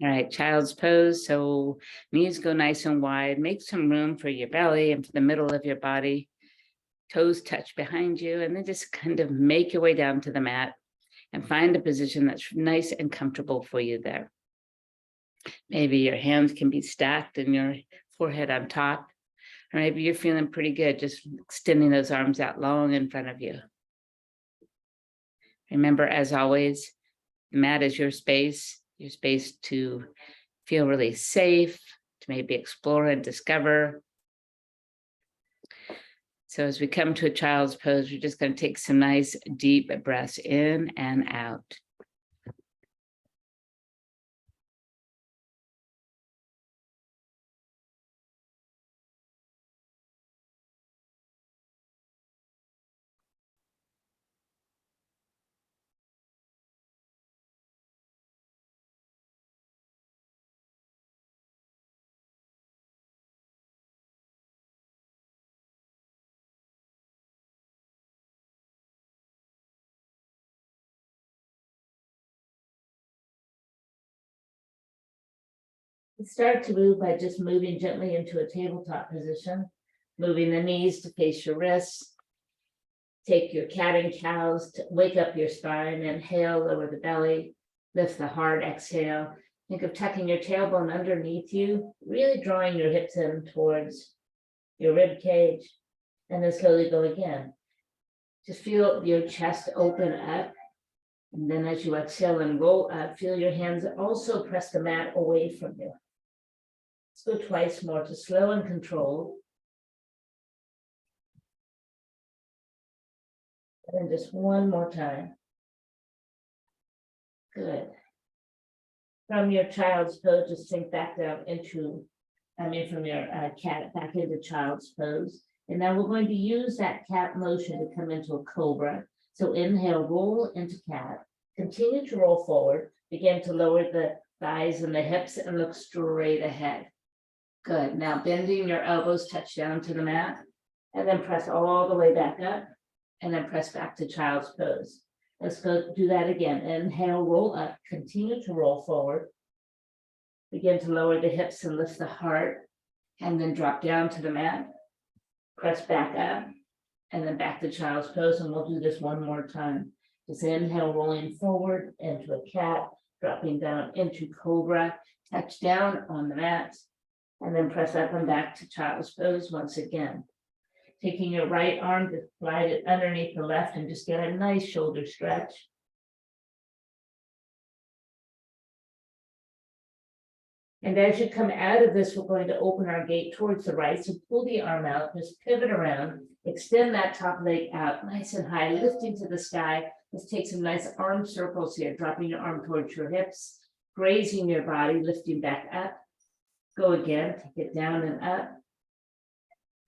All right, child's pose. So knees go nice and wide. Make some room for your belly and for the middle of your body. Toes touch behind you, and then just kind of make your way down to the mat and find a position that's nice and comfortable for you there. Maybe your hands can be stacked and your forehead on top, or maybe you're feeling pretty good, just extending those arms out long in front of you. Remember, as always, the mat is your space to feel really safe, to maybe explore and discover. So as we come to a child's pose, we're just going to take some nice deep breaths in and out. Start to move by just moving gently into a tabletop position, moving the knees to face your wrists. Take your cat and cows to wake up your spine. Inhale, lower the belly, lift the heart, exhale. Think of tucking your tailbone underneath you, really drawing your hips in towards your rib cage, and then slowly go again. Just feel your chest open up. And then as you exhale and roll up, feel your hands also press the mat away from you. Let's go twice more to slow and control. And just one more time. Good. From your child's pose, just sink back down into, from your cat back into child's pose. And now we're going to use that cat motion to come into a cobra. So inhale, roll into cat. Continue to roll forward. Begin to lower the thighs and the hips and look straight ahead. Good. Now bending your elbows, touch down to the mat, and then press all the way back up, and then press back to child's pose. Let's go do that again. Inhale, roll up, continue to roll forward. Begin to lower the hips and lift the heart, and then drop down to the mat. Press back up, and then back to child's pose, and we'll do this one more time. Just inhale, rolling forward into a cat, dropping down into cobra, touch down on the mat, and then press up and back to child's pose once again. Taking your right arm to slide it underneath the left and just get a nice shoulder stretch. And as you come out of this, we're going to open our gate towards the right. So pull the arm out, just pivot around, extend that top leg out nice and high, lifting to the sky. Let's take some nice arm circles here, dropping your arm towards your hips, grazing your body, lifting back up. Go again, take it down and up.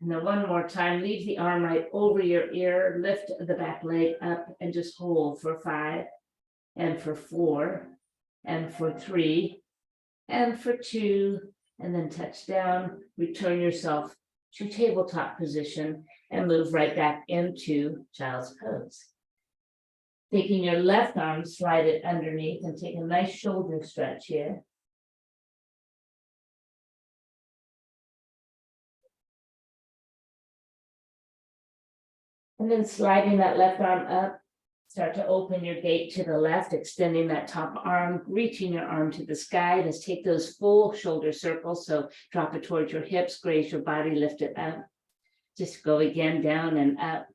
And then one more time, leave the arm right over your ear, lift the back leg up and just hold for 5, and for 4, and for 3, and for 2, and then touch down, return yourself to tabletop position and move right back into child's pose. Taking your left arm, slide it underneath and take a nice shoulder stretch here. And then sliding that left arm up, start to open your gate to the left, extending that top arm, reaching your arm to the sky. Let's take those full shoulder circles. So drop it towards your hips, graze your body, lift it up. Just go again, down and up.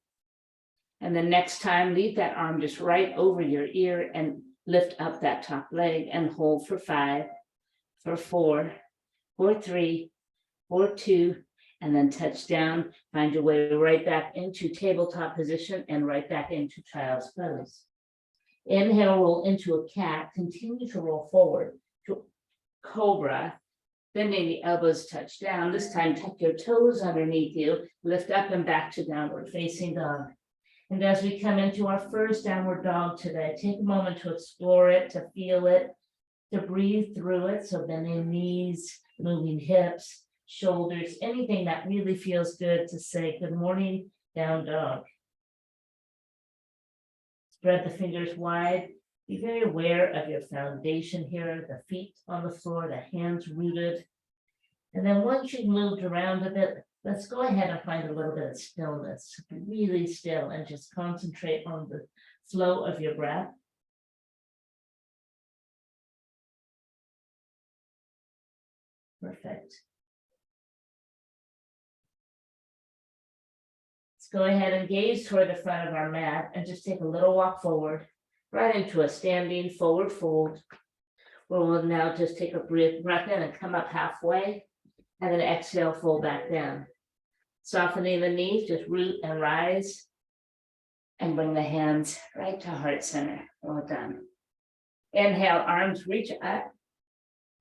And the next time, leave that arm just right over your ear and lift up that top leg and hold for 5, for 4, for 3, for 2, and then touch down, find your way right back into tabletop position and right back into child's pose. Inhale, roll into a cat, continue to roll forward to cobra, bending the elbows touch down. This time, tuck your toes underneath you, lift up and back to downward facing dog. And as we come into our first downward dog today, take a moment to explore it, to feel it, to breathe through it. So bending knees, moving hips, shoulders, anything that really feels good to say good morning, down dog. Spread the fingers wide, Be very aware of your foundation here, the feet on the floor, the hands rooted. And then once you've moved around a bit, let's go ahead and find a little bit of stillness, really still, and just concentrate on the flow of your breath. Perfect. Let's go ahead and gaze toward the front of our mat and just take a little walk forward, right into a standing forward fold, where we'll now just take a breath in and come up halfway, and then exhale, fold back down. Softening the knees, just root and rise, and bring the hands right to heart center. Well done. Inhale, arms reach up.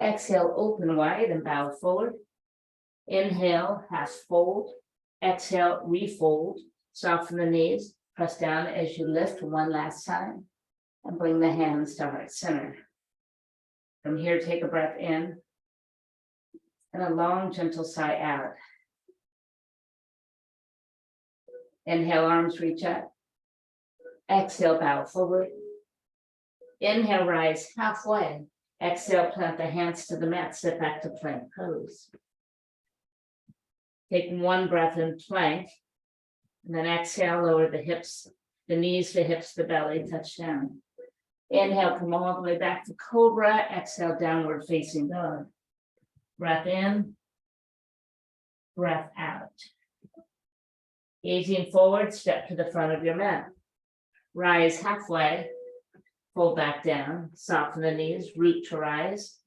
Exhale, open wide and bow forward. Inhale, half fold. Exhale, refold. Soften the knees, press down as you lift one last time, and bring the hands to heart center. From here, take a breath in, and a long, gentle sigh out. Inhale, arms reach up. Exhale, bow forward. Inhale, rise halfway. Exhale, plant the hands to the mat, sit back to plank pose. Take one breath in plank, and then exhale, lower the hips, the knees, the hips, the belly, touch down. Inhale, come all the way back to cobra. Exhale, downward facing dog. Breath in, breath out. Gazing forward, step to the front of your mat. Rise halfway, fold back down, soften the knees, root to rise,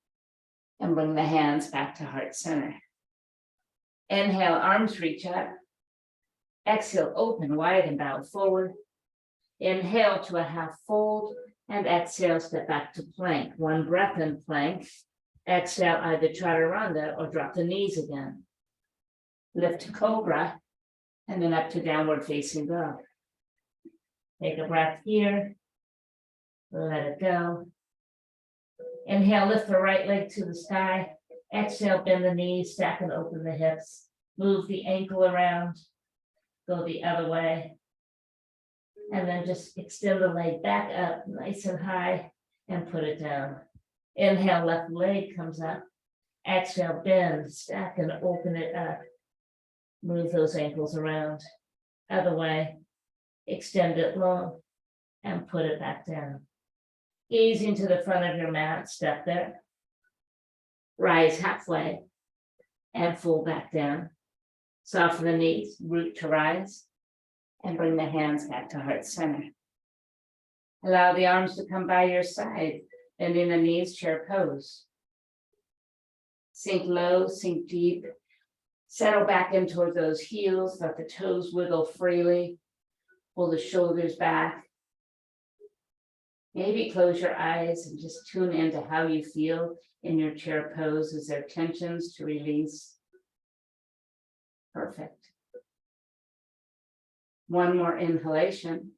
and bring the hands back to heart center. Inhale, arms reach up. Exhale, open wide and bow forward. Inhale to a half fold, and exhale, step back to plank. One breath in plank. Exhale, either chaturanga or drop the knees again. Lift to cobra, and then up to downward facing dog. Take a breath here. Let it go. Inhale, lift the right leg to the sky. Exhale, bend the knees, stack and open the hips. Move the ankle around. Go the other way. And then just extend the leg back up nice and high and put it down. Inhale, left leg comes up. Exhale, bend, stack and open it up. Move those ankles around. Other way. Extend it long and put it back down. Gazing to the front of your mat, step there. Rise halfway and fold back down. Soften the knees, root to rise, and bring the hands back to heart center. Allow the arms to come by your side, bending the knees, chair pose. Sink low, sink deep. Settle back in toward those heels, let the toes wiggle freely. Pull the shoulders back. Maybe close your eyes and just tune into how you feel in your chair pose. Is there tensions to release? Perfect. One more inhalation.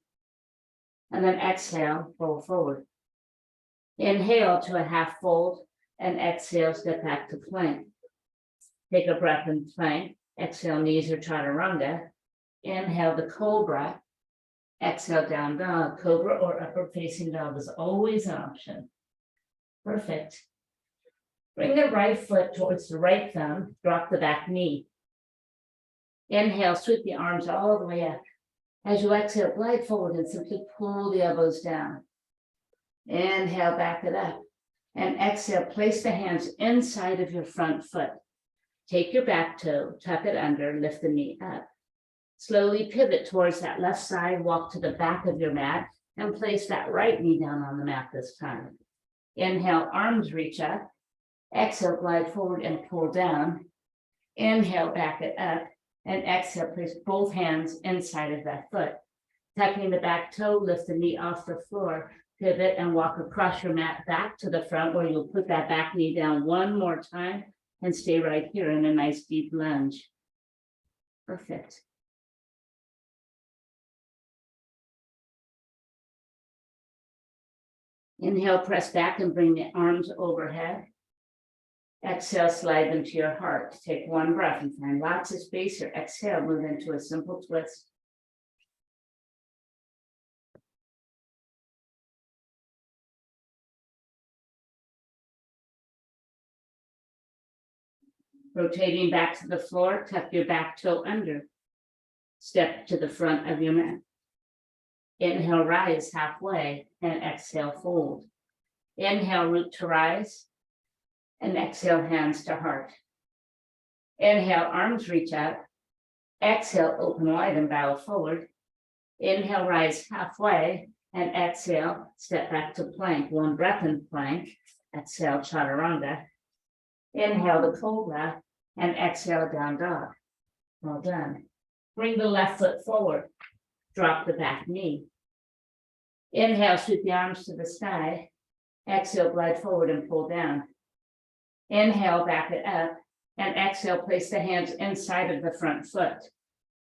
And then exhale, roll forward. Inhale to a half fold and exhale, step back to plank. Take a breath in plank. Exhale, knees or chaturanga. Inhale the cobra. Exhale, down dog. Cobra or upward facing dog is always an option. Perfect. Bring the right foot towards the right thumb. Drop the back knee. Inhale, sweep the arms all the way up. As you exhale, glide forward and simply pull the elbows down. Inhale, back it up. And exhale, place the hands inside of your front foot. Take your back toe, tuck it under, lift the knee up. Slowly pivot towards that left side, walk to the back of your mat, and place that right knee down on the mat this time. Inhale, arms reach up. Exhale, glide forward and pull down. Inhale, back it up. And exhale, place both hands inside of that foot. Tucking the back toe, lift the knee off the floor. Pivot and walk across your mat back to the front where you'll put that back knee down one more time and stay right here in a nice deep lunge. Perfect. Inhale, press back and bring the arms overhead. Exhale, slide them to your heart. Take one breath and find lots of space here. Exhale, move into a simple twist. Rotating back to the floor, tuck your back toe under. Step to the front of your mat. Inhale, rise halfway, and exhale, fold. Inhale, root to rise, and exhale, hands to heart. Inhale, arms reach up. Exhale, open wide and bow forward. Inhale, rise halfway, and exhale, step back to plank. One breath in plank. Exhale, chaturanga. Inhale the cobra, and exhale, down dog. Well done. Bring the left foot forward. Drop the back knee. Inhale, sweep the arms to the sky. Exhale, glide forward and pull down. Inhale, back it up. And exhale, place the hands inside of the front foot.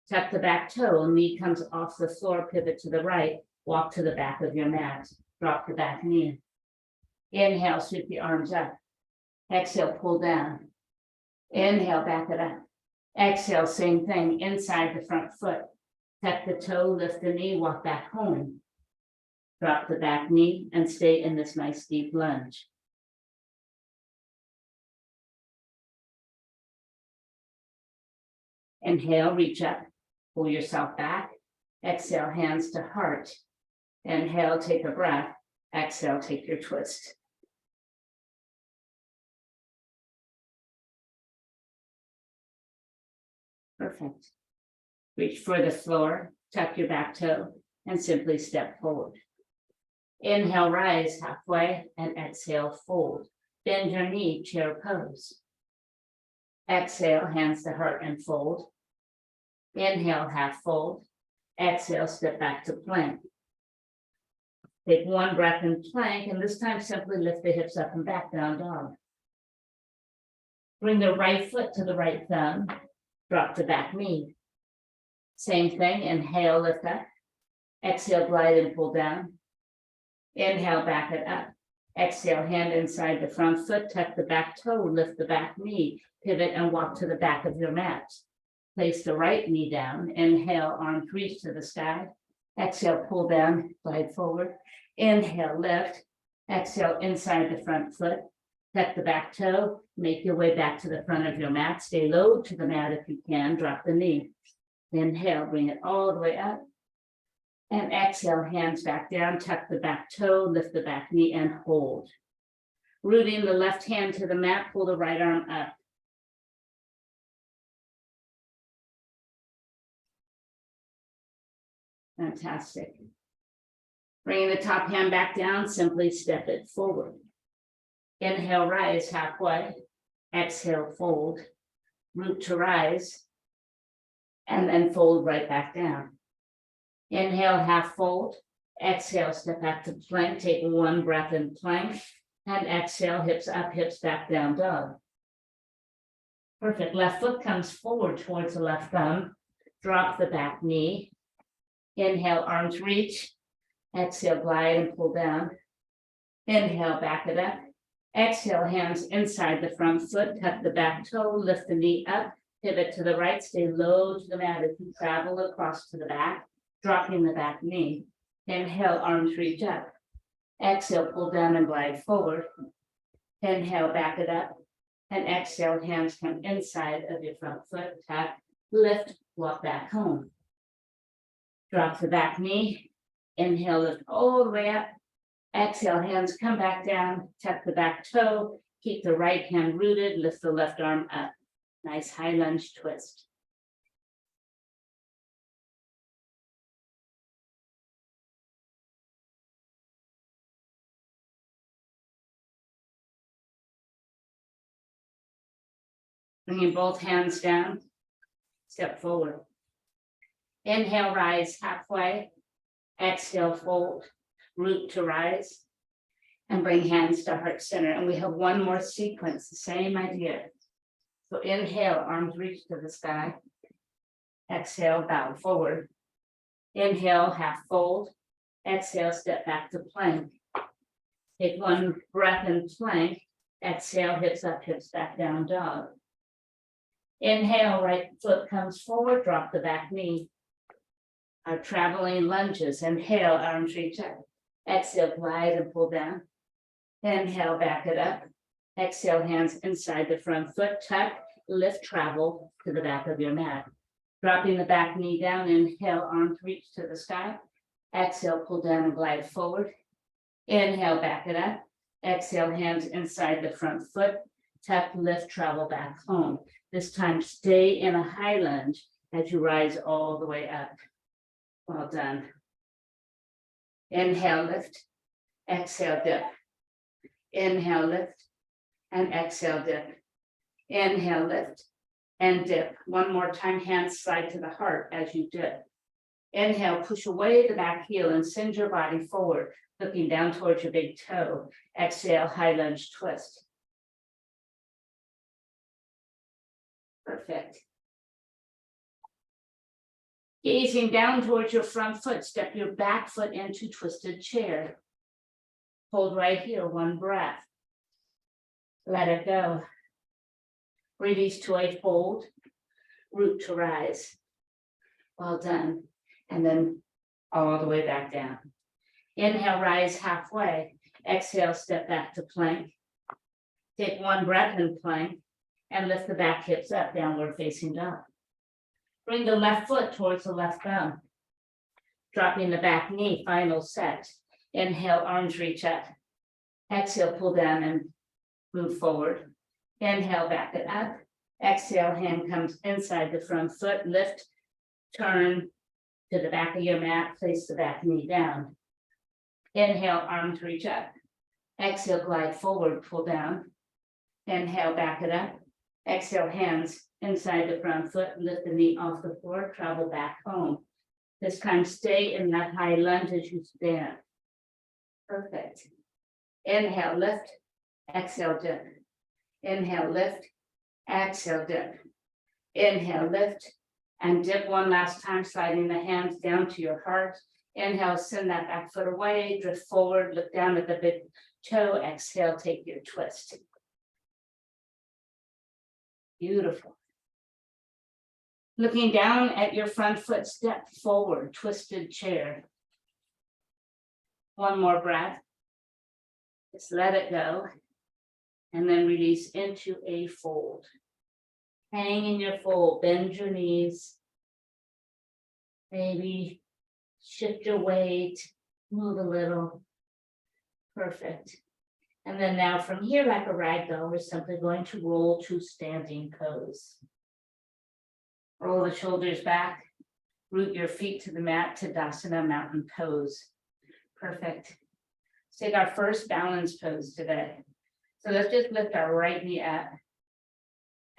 Tuck the back toe, knee comes off the floor, pivot to the right, walk to the back of your mat. Drop the back knee. Inhale, sweep the arms up. Exhale, pull down. Inhale, back it up. Exhale, same thing, inside the front foot. Tuck the toe, lift the knee, walk back home. Drop the back knee and stay in this nice deep lunge. Inhale, reach up, pull yourself back. Exhale, hands to heart. Inhale, take a breath. Exhale, take your twist. Perfect. Reach for the floor, tuck your back toe, and simply step forward. Inhale, rise halfway, and exhale, fold. Bend your knee, chair pose. Exhale, hands to heart and fold. Inhale, half fold. Exhale, step back to plank. Take one breath in plank, and this time simply lift the hips up and back, down dog. Bring the right foot to the right thumb. Drop the back knee. Same thing, inhale, lift up. Exhale, glide and pull down. Inhale, back it up. Exhale, hand inside the front foot, tuck the back toe, lift the back knee, pivot and walk to the back of your mat. Place the right knee down. Inhale, arms reach to the sky. Exhale, pull down, glide forward. Inhale, lift. Exhale, inside the front foot. Tuck the back toe, make your way back to the front of your mat. Stay low to the mat if you can, drop the knee. Inhale, bring it all the way up. And exhale, hands back down, tuck the back toe, lift the back knee and hold. Rooting the left hand to the mat, pull the right arm up. Fantastic. Bringing the top hand back down, simply step it forward. Inhale, rise halfway. Exhale, fold. Root to rise. And then fold right back down. Inhale, half fold. Exhale, step back to plank. Take one breath in plank. And exhale, hips up, hips back, down dog. Perfect. Left foot comes forward towards the left thumb. Drop the back knee. Inhale, arms reach. Exhale, glide and pull down. Inhale, back it up. Exhale, hands inside the front foot. Tuck the back toe, lift the knee up. Pivot to the right, stay low to the mat as you travel across to the back. Dropping the back knee. Inhale, arms reach up. Exhale, pull down and glide forward. Inhale, back it up. And exhale, hands come inside of your front foot. Tuck, lift, walk back home. Drop the back knee. Inhale, lift all the way up. Exhale, hands come back down. Tuck the back toe. Keep the right hand rooted. Lift the left arm up. Nice high lunge twist. Bringing both hands down, step forward. Inhale, rise halfway. Exhale, fold, root to rise. And bring hands to heart center. And we have one more sequence, the same idea. So inhale, arms reach to the sky. Exhale, bow forward. Inhale, half fold. Exhale, step back to plank. Take one breath in plank. Exhale, hips up, hips back, down dog. Inhale, right foot comes forward, drop the back knee. Our traveling lunges. Inhale, arms reach up. Exhale, glide and pull down. Inhale, back it up. Exhale, hands inside the front foot, tuck. lift travel to the back of your mat. Dropping the back knee down, inhale, arms reach to the sky. Exhale, pull down and glide forward. Inhale, back it up. Exhale, hands inside the front foot. Tuck, lift, travel back home. This time, stay in a high lunge as you rise all the way up. Well done. Inhale, lift. Exhale, dip. Inhale, lift. And exhale, dip. Inhale, lift. And dip. One more time, hands slide to the heart as you dip. Inhale, push away the back heel and send your body forward, looking down towards your big toe. Exhale, high lunge twist. Perfect. Gazing down towards your front foot, step your back foot into twisted chair. Hold right here, one breath. Let it go. Release to a fold, root to rise. Well done. And then all the way back down. Inhale, rise halfway. Exhale, step back to plank. Take one breath in plank and lift the back hips up, downward facing dog. Bring the left foot towards the left thumb. Dropping the back knee, final set. Inhale, arms reach up. Exhale, pull down and move forward. Inhale, back it up. Exhale, hand comes inside the front foot. Lift, turn to the back of your mat. Place the back knee down. Inhale, arms reach up. Exhale, glide forward, pull down. Inhale, back it up. Exhale, hands inside the front foot. Lift the knee off the floor. Travel back home. This time, stay in that high lunge as you stand. Perfect. Inhale, lift. Exhale, dip. Inhale, lift. Exhale, dip. Inhale, lift. And dip one last time, sliding the hands down to your heart. Inhale, send that back foot away, drift forward, look down at the big toe. Exhale, take your twist. Beautiful. Looking down at your front foot, step forward, twisted chair. One more breath. Just let it go. And then release into a fold. Hang in your fold, bend your knees. Maybe shift your weight, move a little. Perfect. And then now from here, like a rag doll, we're simply going to roll to standing pose. Roll the shoulders back, root your feet to the mat, Tadasana mountain pose. Perfect. Let's take our first balance pose today. So let's just lift our right knee up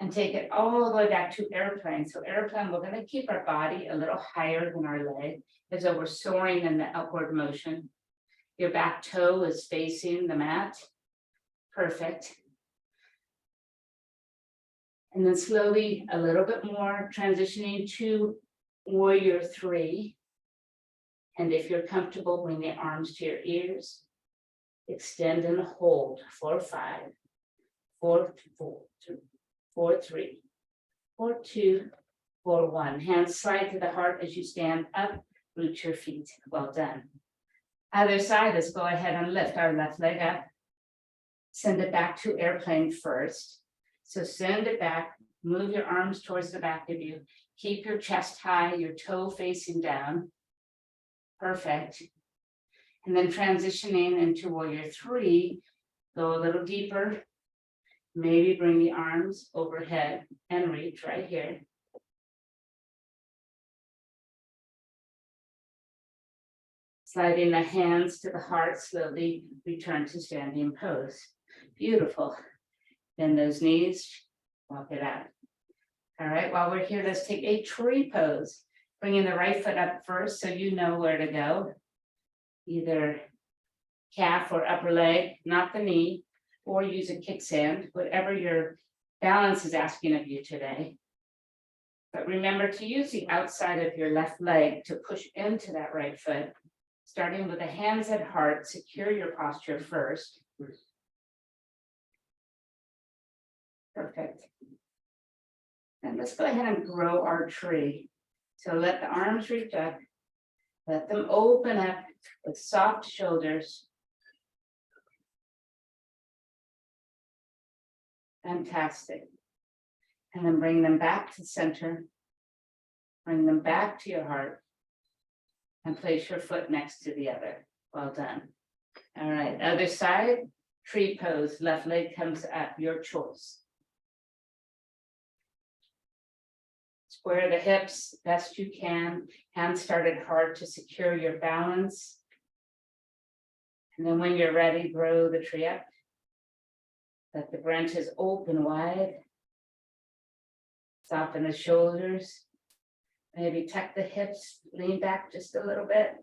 and take it all the way back to airplane. So airplane, we're going to keep our body a little higher than our leg as though we're soaring in the upward motion. Your back toe is facing the mat. Perfect. And then slowly, a little bit more, transitioning to warrior three. And if you're comfortable, bring the arms to your ears. Extend and hold for 5, 4, 4, 3, 4, 2, 4, 1. Hands slide to the heart as you stand up, root your feet. Well done. Other side, let's go ahead and lift our left leg up. Send it back to airplane first. So send it back, move your arms towards the back of you. Keep your chest high, your toe facing down. Perfect. And then transitioning into warrior three, go a little deeper. Maybe bring the arms overhead and reach right here. Sliding the hands to the heart, slowly return to standing pose. Beautiful. Bend those knees, walk it out. All right, while we're here, let's take a tree pose. Bringing the right foot up first so you know where to go. Either calf or upper leg, not the knee, or use a kickstand, whatever your balance is asking of you today. But remember to use the outside of your left leg to push into that right foot. Starting with the hands at heart, secure your posture first. Perfect. And let's go ahead and grow our tree. So let the arms reach up. Let them open up with soft shoulders. Fantastic. And then bring them back to center. Bring them back to your heart. And place your foot next to the other. Well done. All right, other side, tree pose, left leg comes up, your choice. Square the hips best you can. Hands started hard to secure your balance. And then when you're ready, grow the tree up. Let the branches open wide. Soften the shoulders. Maybe tuck the hips, lean back just a little bit.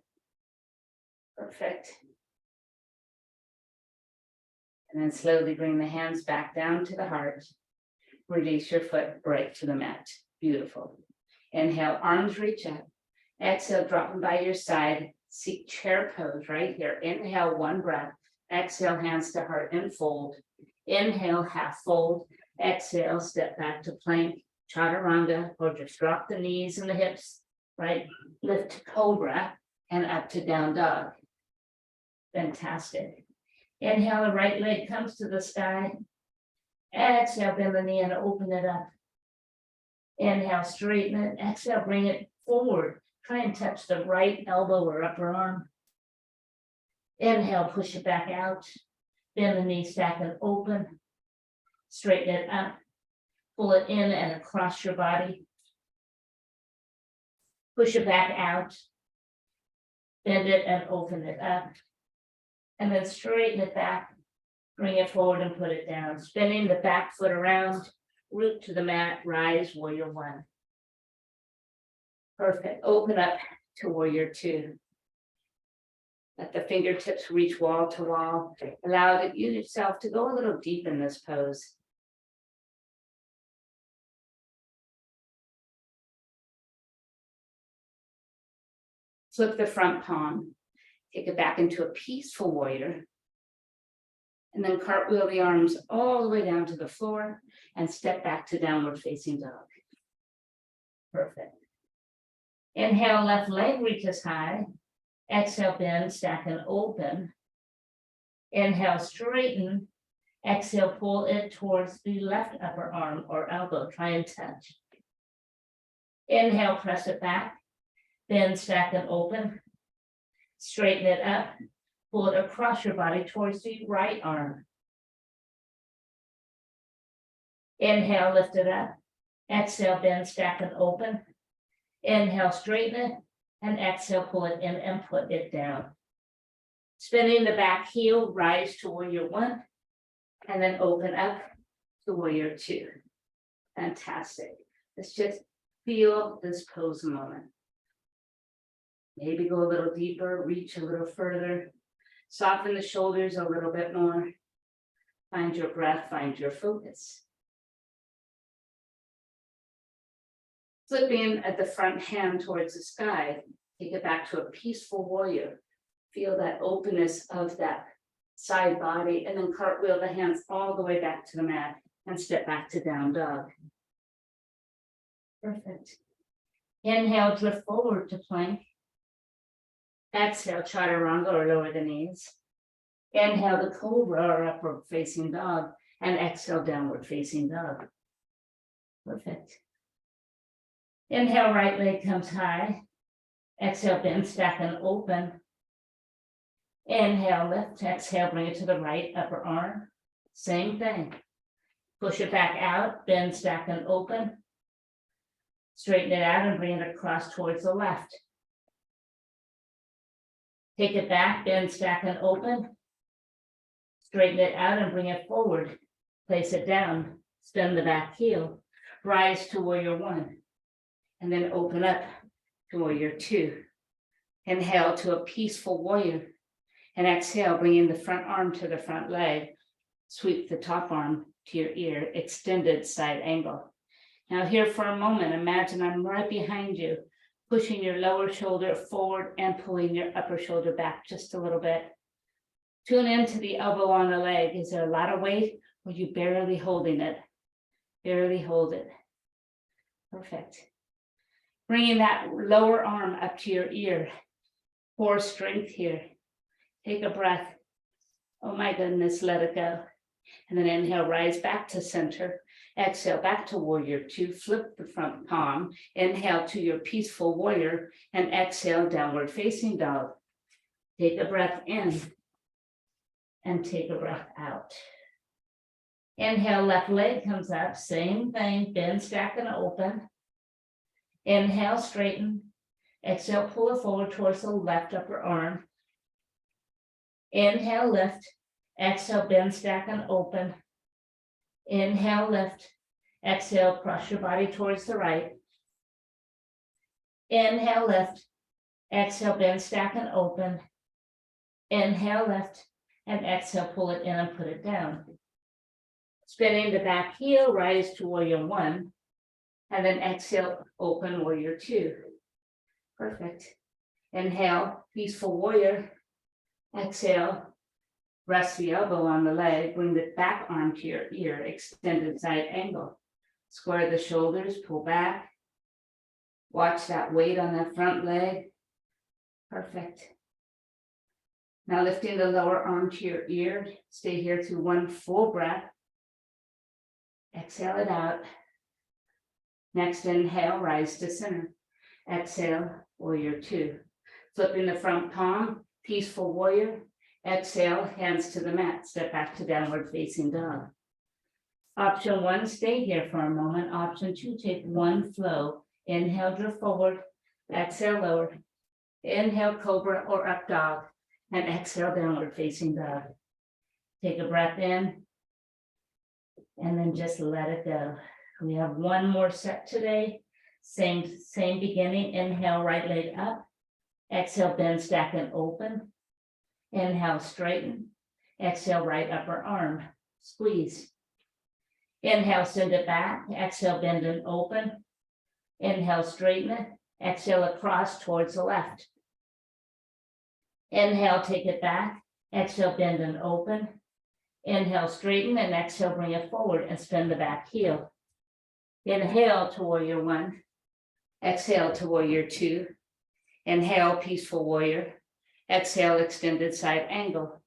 Perfect. And then slowly bring the hands back down to the heart. Release your foot right to the mat. Beautiful. Inhale, arms reach up. Exhale, drop them by your side. Seek chair pose right here. Inhale, one breath. Exhale, hands to heart and fold. Inhale, half fold. Exhale, step back to plank, chaturanga, or just drop the knees and the hips, right? Lift to cobra and up to down dog. Fantastic. Inhale, the right leg comes to the sky. Exhale, bend the knee and open it up. Inhale, straighten it. Exhale, bring it forward. Try and touch the right elbow or upper arm. Inhale, push it back out. Bend the knee, stack it open. Straighten it up. Pull it in and across your body. Push it back out. Bend it and open it up. And then straighten it back. Bring it forward and put it down. Spinning the back foot around. Root to the mat, rise, warrior one. Perfect. Open up to warrior two. Let the fingertips reach wall to wall. Allow yourself to go a little deep in this pose. Flip the front palm. Take it back into a peaceful warrior. And then cartwheel the arms all the way down to the floor and step back to downward facing dog. Perfect. Inhale, left leg reaches high. Exhale, bend, stack and open. Inhale, straighten. Exhale, pull it towards the left upper arm or elbow. Try and touch. Inhale, press it back. Bend, stack and open. Straighten it up. Pull it across your body towards the right arm. Inhale, lift it up. Exhale, bend, stack and open. Inhale, straighten it. And exhale, pull it in and put it down. Spinning the back heel, rise to warrior one. And then open up to warrior two. Fantastic. Let's just feel this pose a moment. Maybe go a little deeper, reach a little further. Soften the shoulders a little bit more. Find your breath, find your focus. Flipping at the front hand towards the sky, take it back to a peaceful warrior. Feel that openness of that side body, and then cartwheel the hands all the way back to the mat and step back to down dog. Perfect. Inhale, drift forward to plank. Exhale, chaturanga or lower the knees. Inhale, the cobra or upward facing dog, and exhale, downward facing dog. Perfect. Inhale, right leg comes high. Exhale, bend, stack and open. Inhale, lift. Exhale, bring it to the right upper arm. Same thing. Push it back out, bend, stack and open. Straighten it out and bring it across towards the left. Take it back, bend, stack and open. Straighten it out and bring it forward. Place it down, spin the back heel. Rise to warrior one. And then open up to warrior two. Inhale to a peaceful warrior. And exhale, bring in the front arm to the front leg. Sweep the top arm to your ear, extended side angle. Now here for a moment, imagine I'm right behind you, pushing your lower shoulder forward and pulling your upper shoulder back just a little bit. Tune into the elbow on the leg. Is there a lot of weight or are you barely holding it? Barely hold it. Perfect. Bringing that lower arm up to your ear. Core strength here. Take a breath. Oh my goodness, let it go. And then inhale, rise back to center. Exhale back to warrior two, flip the front palm, inhale to your peaceful warrior, and exhale downward facing dog. Take a breath in and take a breath out. Inhale, left leg comes up, same thing, bend, stack, and open. Inhale, straighten. Exhale, pull it forward towards the left upper arm. Inhale, lift. Exhale, bend, stack, and open. Inhale, lift. Exhale, cross your body towards the right. Inhale, lift. Exhale, bend, stack, and open. Inhale, lift. And exhale, pull it in and put it down. Spinning the back heel, rise to warrior one. And then exhale, open warrior two. Perfect. Inhale, peaceful warrior. Exhale, rest the elbow on the leg, bring the back arm to your ear, extended side angle. Square the shoulders, pull back. Watch that weight on that front leg. Perfect. Now lifting the lower arm to your ear, stay here through one full breath. Exhale it out. Next inhale, rise to center. Exhale, warrior two. Flipping the front palm, peaceful warrior. Exhale, hands to the mat. Step back to downward facing dog. Option one, stay here for a moment. Option two, take one flow. Inhale, drift forward. Exhale, lower. Inhale, cobra or up dog. And exhale, downward facing dog. Take a breath in. And then just let it go. We have one more set today. Same beginning. Inhale, right leg up. Exhale, bend, stack, and open. Inhale, straighten. Exhale, right upper arm. Squeeze. Inhale, send it back. Exhale, bend and open. Inhale, straighten it. Exhale, across towards the left. Inhale, take it back. Exhale, bend and open. Inhale, straighten, and exhale, bring it forward and spin the back heel. Inhale to warrior one. Exhale to warrior two. Inhale, peaceful warrior. Exhale, extended side angle.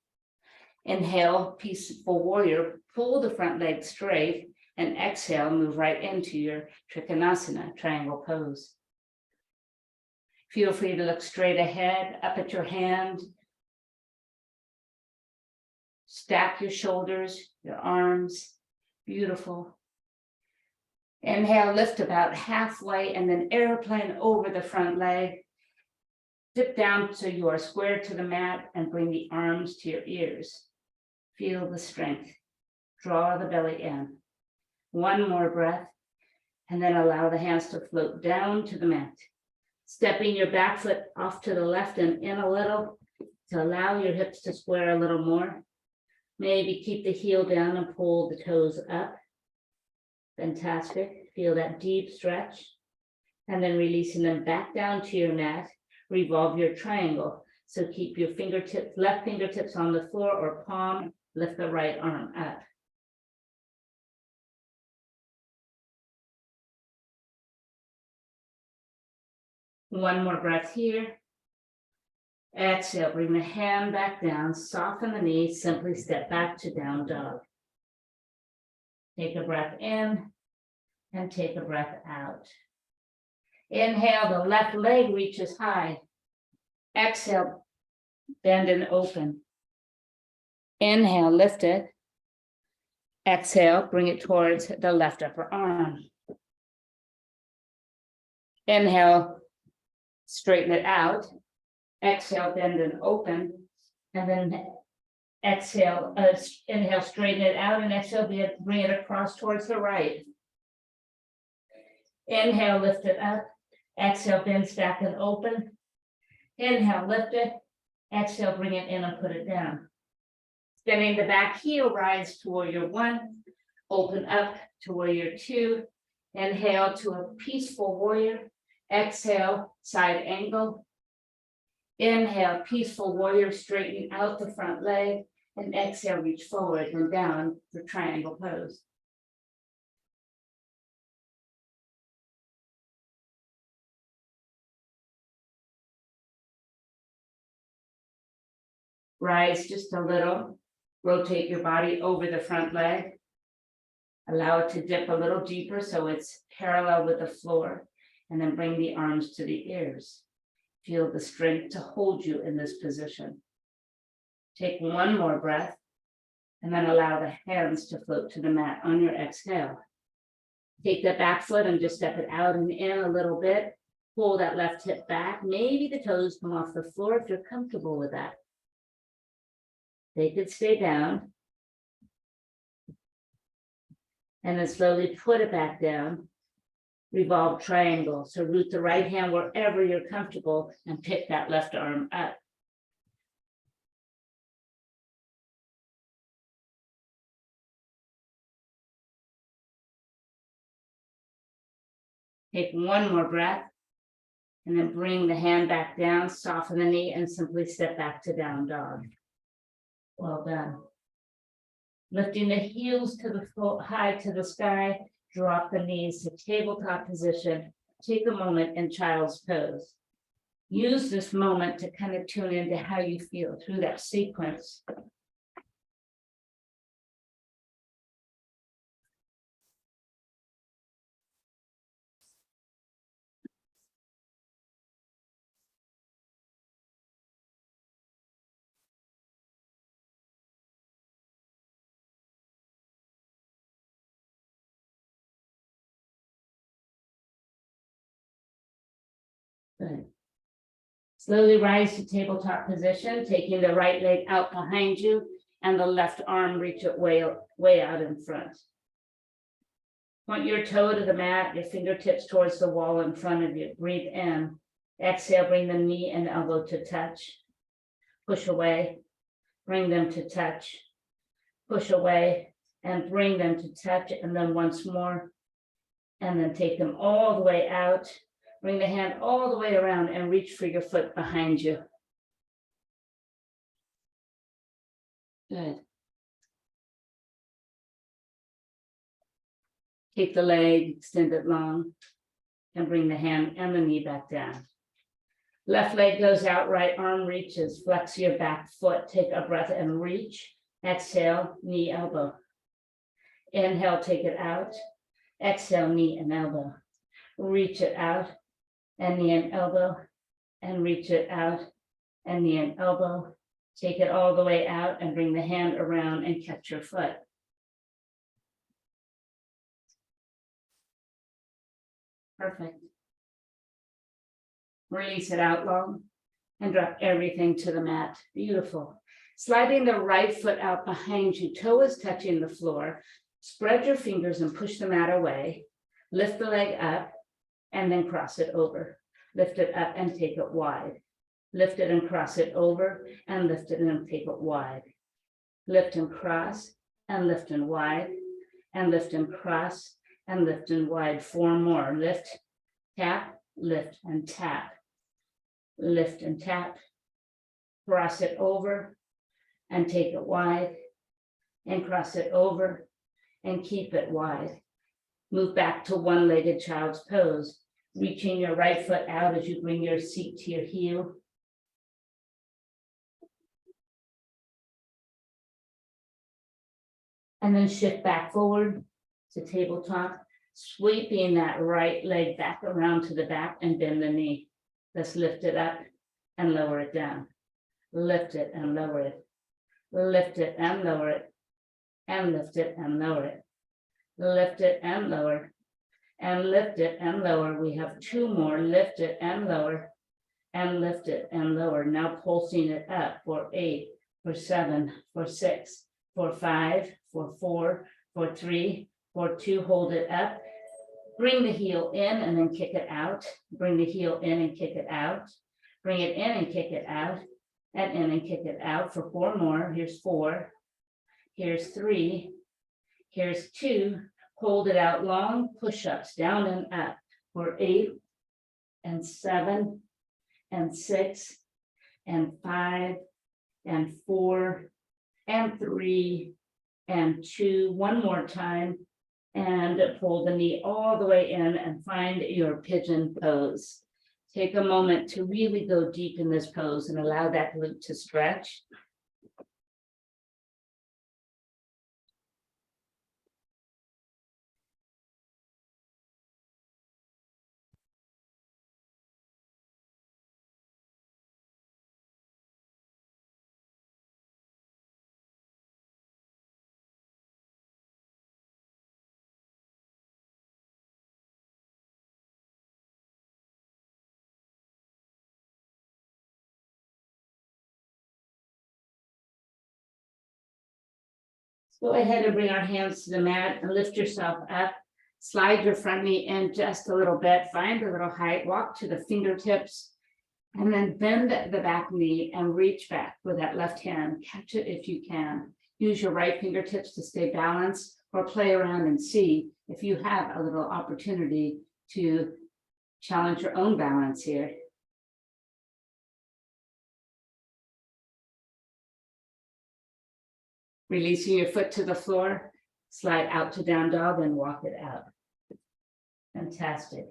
Inhale, peaceful warrior. Pull the front leg straight, and exhale, move right into your Trikonasana, triangle pose. Feel free to look straight ahead, up at your hand. Stack your shoulders, your arms. Beautiful. Inhale, lift about halfway, and then airplane over the front leg. Dip down so you are square to the mat and bring the arms to your ears. Feel the strength. Draw the belly in. One more breath, and then allow the hands to float down to the mat. Stepping your back foot off to the left and in a little to allow your hips to square a little more. Maybe keep the heel down and pull the toes up. Fantastic. Feel that deep stretch. And then releasing them back down to your mat. Revolve your triangle. So keep your fingertips, left fingertips on the floor or palm. Lift the right arm up. One more breath here. Exhale, bring the hand back down, soften the knees, simply step back to down dog. Take a breath in and take a breath out. Inhale, the left leg reaches high. Exhale, bend and open. Inhale, lift it. Exhale, bring it towards the left upper arm. Inhale, straighten it out. Exhale, bend and open. And then exhale, inhale, straighten it out, and exhale, bring it across towards the right. Inhale, lift it up. Exhale, bend, stack, and open. Inhale, lift it. Exhale, bring it in and put it down. Spinning the back heel, rise to warrior one. Open up to warrior two. Inhale to a peaceful warrior. Exhale, side angle. Inhale, peaceful warrior, straighten out the front leg. And exhale, reach forward and down for triangle pose. Rise just a little. Rotate your body over the front leg. Allow it to dip a little deeper so it's parallel with the floor, and then bring the arms to the ears. Feel the strength to hold you in this position. Take one more breath, and then allow the hands to float to the mat on your exhale. Take the back foot and just step it out and in a little bit. Pull that left hip back. Maybe the toes come off the floor if you're comfortable with that. They could stay down. And then slowly put it back down. Revolve triangle. So root the right hand wherever you're comfortable and pick that left arm up. Take one more breath. And then bring the hand back down, soften the knee, and simply step back to down dog. Well done. Lifting the heels to the floor, high to the sky, drop the knees to tabletop position. Take a moment in child's pose. Use this moment to kind of tune into how you feel through that sequence. Good. Slowly rise to tabletop position, taking the right leg out behind you and the left arm reach it way out in front. Point your toe to the mat, your fingertips towards the wall in front of you. Breathe in. Exhale, bring the knee and elbow to touch. Push away, bring them to touch. Push away and bring them to touch, and then once more. And then take them all the way out. Bring the hand all the way around and reach for your foot behind you. Good. Take the leg, extend it long, and bring the hand and the knee back down. Left leg goes out, right arm reaches. Flex your back foot. Take a breath and reach. Exhale, knee, elbow. Inhale, take it out. Exhale, knee and elbow. Reach it out. And knee and elbow, and reach it out, and knee and elbow. Take it all the way out and bring the hand around and catch your foot. Perfect. Release it out long and drop everything to the mat. Beautiful. Sliding the right foot out behind you, toe is touching the floor. Spread your fingers and push the mat away. Lift the leg up. And then cross it over. Lift it up and take it wide. Lift it and cross it over and lift it and take it wide. Lift and cross and lift and wide and lift and cross and lift and wide. 4 more. Lift, tap, lift and tap. Lift and tap. Cross it over and take it wide and cross it over and keep it wide. Move back to one-legged child's pose, reaching your right foot out as you bring your seat to your heel. And then shift back forward to tabletop, sweeping that right leg back around to the back and bend the knee. Let's lift it up and lower it down. Lift it and lower it. Lift it and lower it. And lift it and lower it. Lift it and lower, and lift it and lower. We have 2 more. Lift it and lower, and lift it and lower. Now pulsing it up for 8, for 7, for 6, for 5, for 4, for 3, for 2. Hold it up. Bring the heel in and then kick it out. Bring the heel in and kick it out. Bring it in and kick it out, and in and kick it out for 4 more. Here's 4. Here's 3. Here's 2, hold it out long, push-ups down and up for 8 and 7 and 6 and 5 and 4 and 3 and 2. 1 more time and pull the knee all the way in and find your pigeon pose. Take a moment to really go deep in this pose and allow that glute to stretch. Go ahead and bring our hands to the mat and lift yourself up. Slide your front knee in just a little bit, find a little height, walk to the fingertips, and then bend the back knee and reach back with that left hand. Catch it if you can. Use your right fingertips to stay balanced, or play around and see if you have a little opportunity to challenge your own balance here. Releasing your foot to the floor, slide out to down dog and walk it out. Fantastic.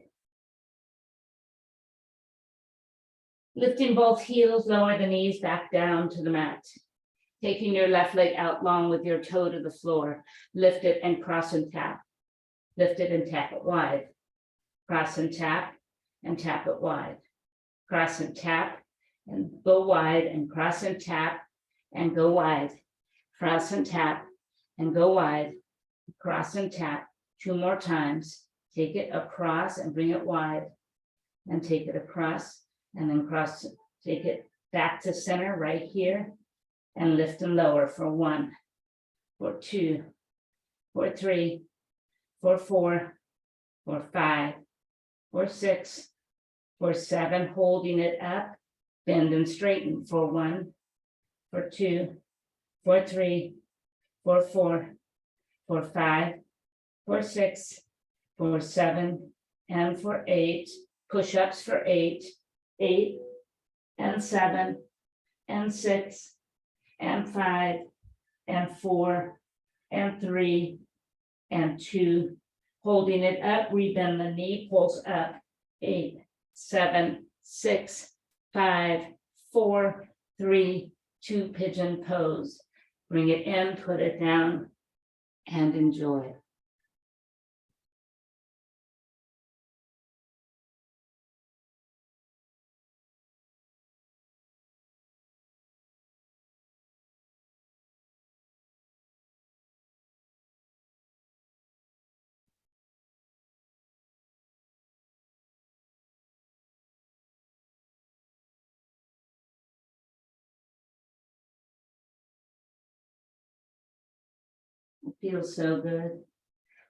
Lifting both heels, lower the knees back down to the mat. Taking your left leg out long with your toe to the floor. Lift it and cross and tap. Lift it and tap it wide. Cross and tap it wide. Cross and tap and go wide, and cross and tap and go wide. Cross and tap and go wide. Cross and tap 2 more times. Take it across and bring it wide, and take it across and then cross. Take it back to center right here and lift and lower for 1, for 2, for 3, for 4, for 5, for 6, for 7, holding it up, bend and straighten for 1, for 2, for 3, for 4, for 5, for 6, for 7, and for 8. Push-ups for 8, 8, and 7, and 6, and 5, and 4, and 3, and 2. Holding it up, rebend the knee, pulls up, 8, 7, 6, 5, 4, 3, 2, pigeon pose. Bring it in, put it down, and enjoy. It feels so good.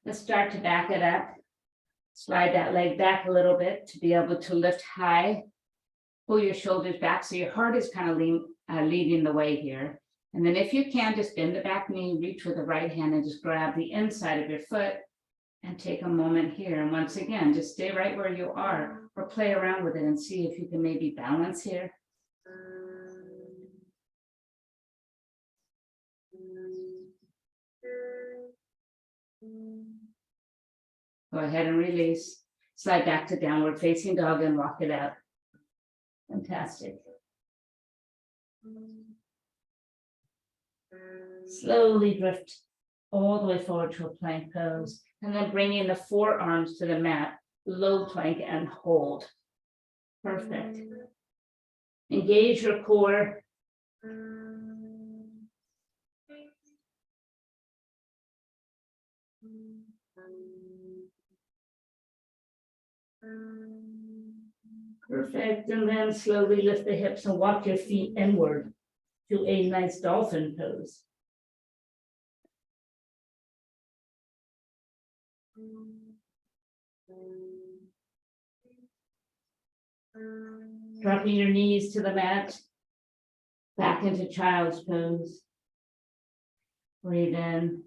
Let's start to back it up. Slide that leg back a little bit to be able to lift high. Pull your shoulders back so your heart is kind of leading the way here. And then if you can, just bend the back knee, reach with the right hand and just grab the inside of your foot and take a moment here. And once again, just stay right where you are or play around with it and see if you can maybe balance here. Go ahead and release. Slide back to downward facing dog and walk it out. Fantastic. Slowly drift all the way forward to a plank pose, and then bringing the forearms to the mat, low plank and hold. Perfect. Engage your core. Perfect, and then slowly lift the hips and walk your feet inward to a nice dolphin pose. Dropping your knees to the mat, back into child's pose. Breathe in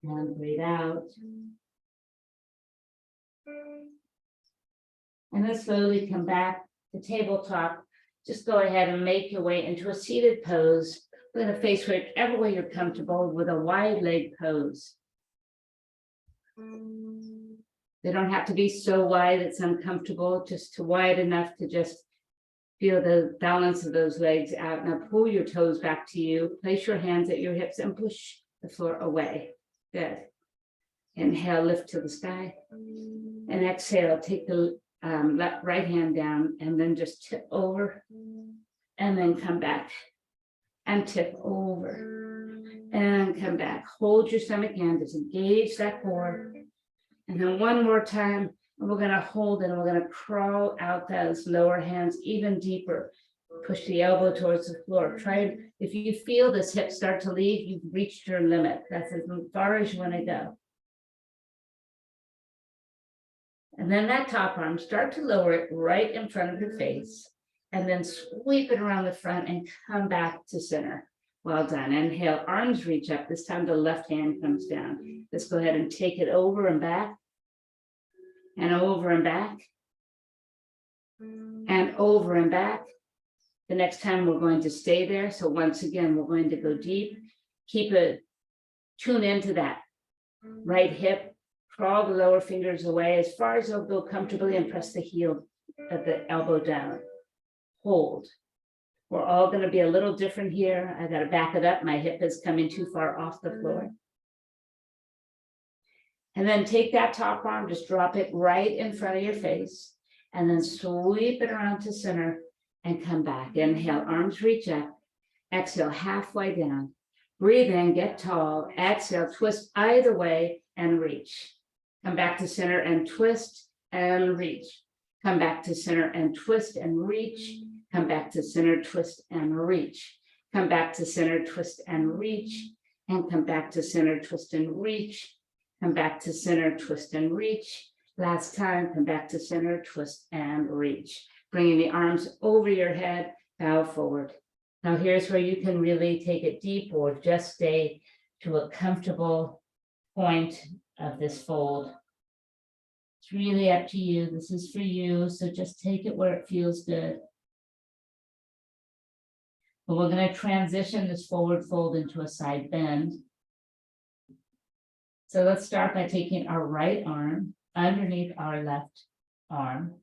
and breathe out. And then slowly come back to tabletop. Just go ahead and make your way into a seated pose. We're going to face whichever way you're comfortable with a wide leg pose. They don't have to be so wide it's uncomfortable, just to wide enough to just feel the balance of those legs out. Now pull your toes back to you, place your hands at your hips and push the floor away. Good. Inhale, lift to the sky. And exhale, take the right hand down and then just tip over and then come back and tip over and come back. Hold your stomach and disengage that core. And then one more time, and we're going to hold and we're going to crawl out those lower hands even deeper. Push the elbow towards the floor. Try, if you feel this hip start to leave, you've reached your limit. That's as far as you want to go. And then that top arm, start to lower it right in front of your face, and then sweep it around the front and come back to center. Well done. Inhale, arms reach up. This time the left hand comes down. Let's go ahead and take it over and back, and over and back, and over and back. The next time we're going to stay there. So once again, we're going to go deep. Tune into that right hip, crawl the lower fingers away as far as they'll go comfortably, and press the heel of the elbow down. Hold. We're all going to be a little different here. I got to back it up. My hip is coming too far off the floor. And then take that top arm, just drop it right in front of your face, and then sweep it around to center and come back. Inhale, arms reach up. Exhale, halfway down. Breathe in, get tall. Exhale, twist either way and reach. Come back to center and twist and reach. Come back to center and twist and reach. Come back to center, twist and reach. Come back to center, twist and reach. And come back to center, twist and reach. Come back to center, twist and reach. Last time, come back to center, twist and reach. Bringing the arms over your head, bow forward. Now here's where you can really take it deep or just stay to a comfortable point of this fold. It's really up to you. This is for you, so just take it where it feels good. But we're going to transition this forward fold into a side bend. So let's start by taking our right arm underneath our left arm,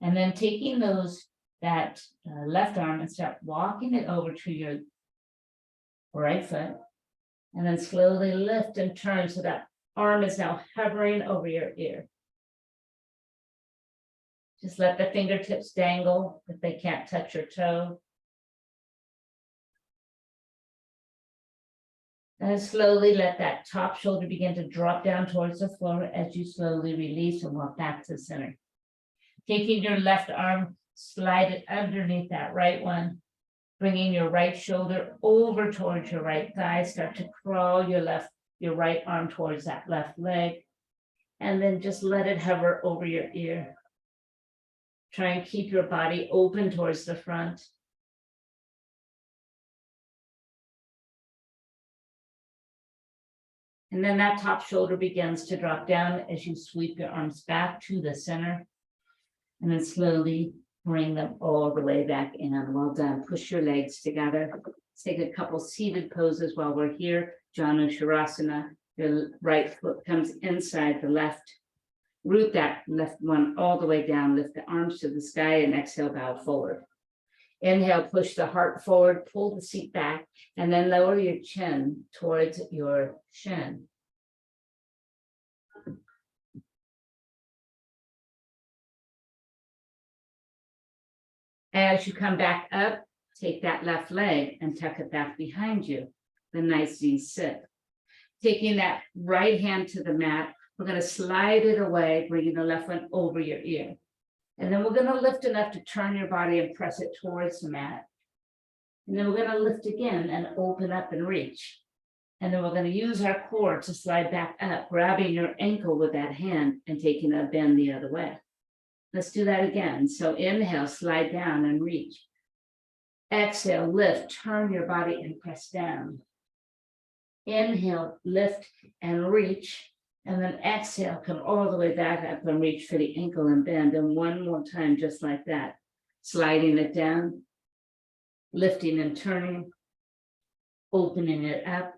and then taking that left arm and start walking it over to your right foot, and then slowly lift and turn so that arm is now hovering over your ear. Just let the fingertips dangle if they can't touch your toe. And slowly let that top shoulder begin to drop down towards the floor as you slowly release and walk back to center. Taking your left arm, slide it underneath that right one, bringing your right shoulder over towards your right thigh. Start to crawl your right arm towards that left leg, and then just let it hover over your ear. Try and keep your body open towards the front. And then that top shoulder begins to drop down as you sweep your arms back to the center, and then slowly bring them all the way back in. Well done. Push your legs together. Let's take a couple seated poses while we're here. Janusharasana. Your right foot comes inside the left. Root that left one all the way down. Lift the arms to the sky and exhale, bow forward. Inhale, push the heart forward, pull the seat back, and then lower your chin towards your shin. As you come back up, take that left leg and tuck it back behind you. The nice Z sit. Taking that right hand to the mat, we're going to slide it away, bringing the left one over your ear. And then we're going to lift enough to turn your body and press it towards the mat. And then we're going to lift again and open up and reach. And then we're going to use our core to slide back up, grabbing your ankle with that hand and taking a bend the other way. Let's do that again. So inhale, slide down and reach. Exhale, lift, turn your body and press down. Inhale, lift and reach. And then exhale, come all the way back up and reach for the ankle and bend. And one more time, just like that. Sliding it down, lifting and turning, opening it up,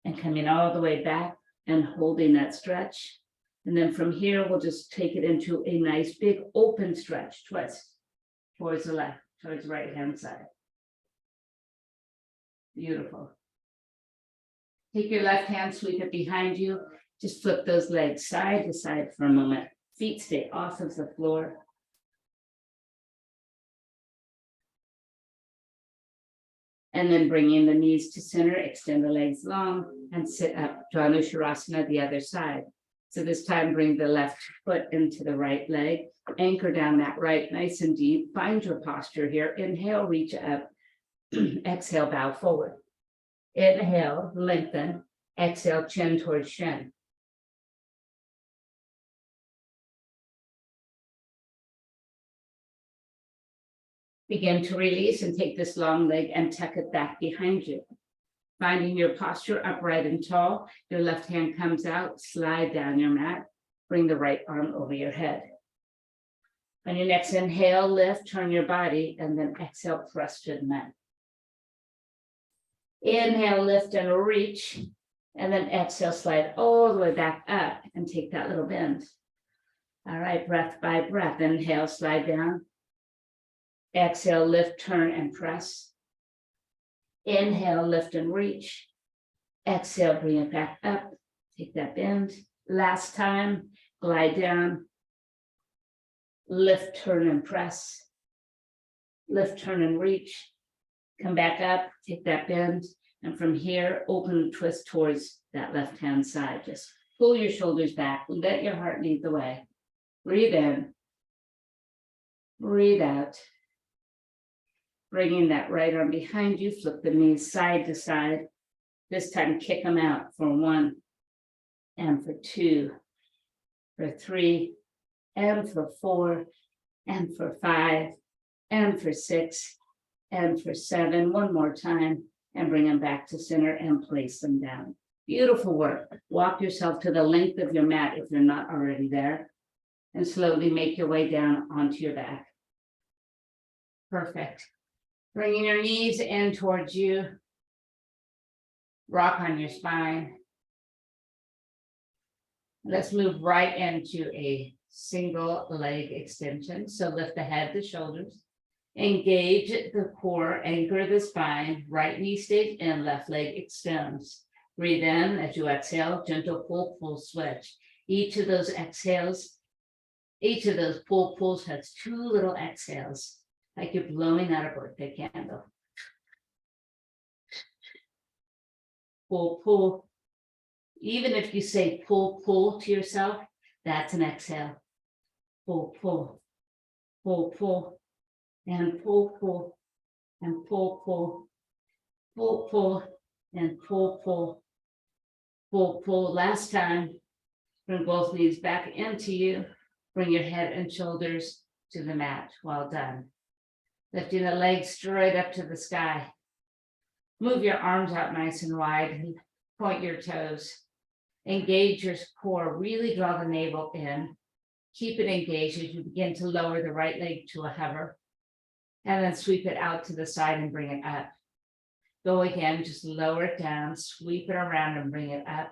and coming all the way back and holding that stretch. And then from here, we'll just take it into a nice big open stretch, twist towards the left, towards the right-hand side. Beautiful. Take your left hand, sweep it behind you. Just flip those legs side to side for a moment. Feet stay off of the floor. And then bringing the knees to center, extend the legs long and sit up. Janusharasana, the other side. So this time, bring the left foot into the right leg, anchor down that right nice and deep. Find your posture here. Inhale, reach up. Exhale, bow forward. Inhale, lengthen. Exhale, chin towards shin. Begin to release and take this long leg and tuck it back behind you. Finding your posture upright and tall, your left hand comes out, slide down your mat, bring the right arm over your head. On your next inhale, lift, turn your body, and then exhale, press to the mat. Inhale, lift and reach, and then exhale, slide all the way back up and take that little bend. All right, breath by breath. Inhale, slide down. Exhale, lift, turn, and press. Inhale, lift and reach. Exhale, bring it back up. Take that bend. Last time, glide down. Lift, turn, and press. Lift, turn, and reach. Come back up, take that bend. And from here, open and twist towards that left-hand side. Just pull your shoulders back. Let your heart lead the way. Breathe in. Breathe out. Bringing that right arm behind you, flip the knees side to side. This time, kick them out for 1, and for 2, for 3, and for 4, and for 5, and for 6, and for 7. One more time, and bring them back to center and place them down. Beautiful work. Walk yourself to the length of your mat if you're not already there, and slowly make your way down onto your back. Perfect. Bringing your knees in towards you. Rock on your spine. Let's move right into a single leg extension. So lift the head, the shoulders. Engage the core, anchor the spine. Right knee stays in, left leg extends. Breathe in as you exhale, gentle pull, pull, switch. Each of those exhales, each of those pull, pulls has 2 little exhales. Like you're blowing out a birthday candle. Pull, pull. Even if you say pull, pull to yourself, that's an exhale. Pull, pull, pull, pull, and pull, pull, and pull, pull, pull, pull, and pull, pull, pull, pull. Last time, bring both knees back into you. Bring your head and shoulders to the mat. Well done. Lifting the legs straight up to the sky. Move your arms out nice and wide. Point your toes. Engage your core. Really draw the navel in. Keep it engaged as you begin to lower the right leg to a hover. And then sweep it out to the side and bring it up. Go again, just lower it down. Sweep it around and bring it up.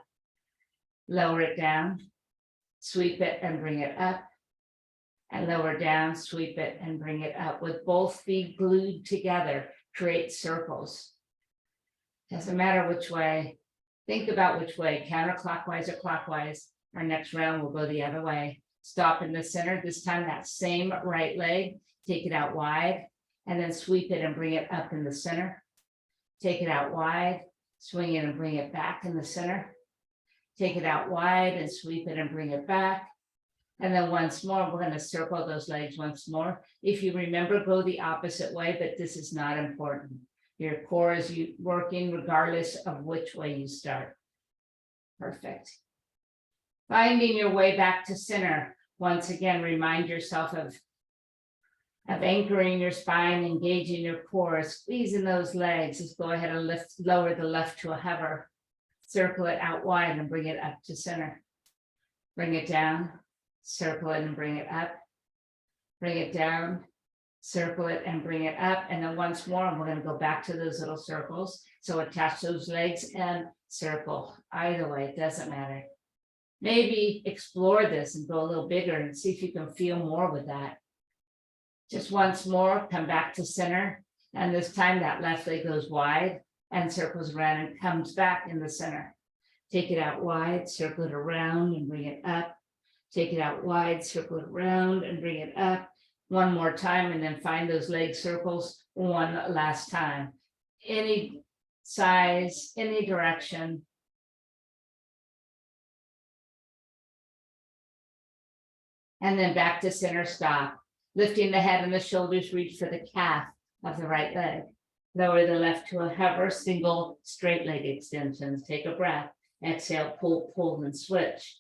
Lower it down. Sweep it and bring it up. And lower down, sweep it and bring it up. With both feet glued together, create circles. Doesn't matter which way. Think about which way, counterclockwise or clockwise. Our next round will go the other way. Stop in the center. This time, that same right leg, take it out wide, and then sweep it and bring it up in the center. Take it out wide, swing it and bring it back in the center. Take it out wide and sweep it and bring it back. And then once more, we're going to circle those legs once more. If you remember, go the opposite way, but this is not important. Your core is working regardless of which way you start. Perfect. Finding your way back to center. Once again, remind yourself of anchoring your spine, engaging your core, squeezing those legs. Just go ahead and lower the left to a hover. Circle it out wide and bring it up to center. Bring it down. Circle it and bring it up. Bring it down, circle it and bring it up. And then once more, we're going to go back to those little circles. So attach those legs and circle. Either way, it doesn't matter. Maybe explore this and go a little bigger and see if you can feel more with that. Just once more, come back to center. And this time that left leg goes wide and circles around and comes back in the center. Take it out wide, circle it around and bring it up. Take it out wide, circle it around and bring it up. One more time, and then find those leg circles one last time. Any size, any direction. And then back to center, stop. Lifting the head and the shoulders, reach for the calf of the right leg. Lower the left to a hover, single straight leg extensions. Take a breath. Exhale, pull, pull, and switch.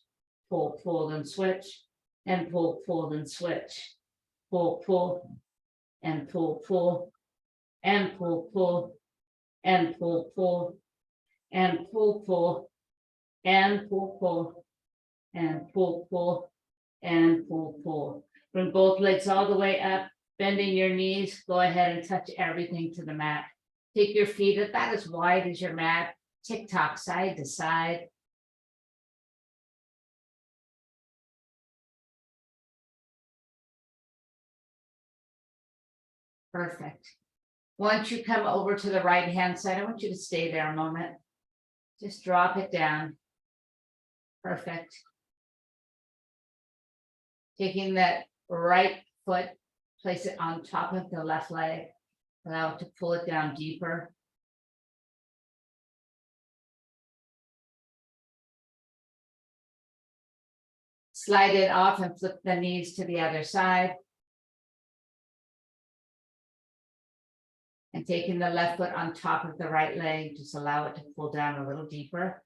Pull, pull, and switch. And pull, pull, and switch. Pull, pull, and pull, pull, and pull, pull, and pull, pull, and pull, pull, and pull, pull, and pull, pull, and pull, pull. Bring both legs all the way up, bending your knees. Go ahead and touch everything to the mat. Take your feet about as wide as your mat. Tick-tock, side to side. Perfect. Once you come over to the right-hand side, I want you to stay there a moment. Just drop it down. Perfect. Taking that right foot, place it on top of the left leg. Allow it to pull it down deeper. Slide it off and flip the knees to the other side. And taking the left foot on top of the right leg, just allow it to pull down a little deeper.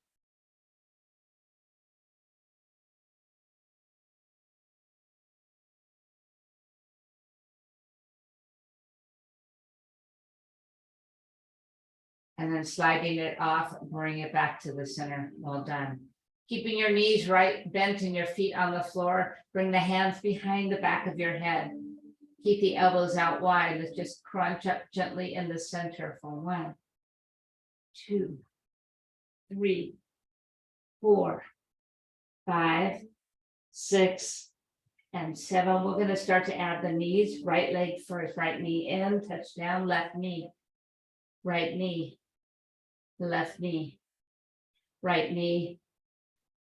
And then sliding it off, bring it back to the center. Well done. Keeping your knees right bent and your feet on the floor. Bring the hands behind the back of your head. Keep the elbows out wide. Let's just crunch up gently in the center for 1, 2, 3, 4, 5, 6, and 7. We're going to start to add the knees. Right leg first, right knee in, touch down, left knee, right knee, left knee, right knee,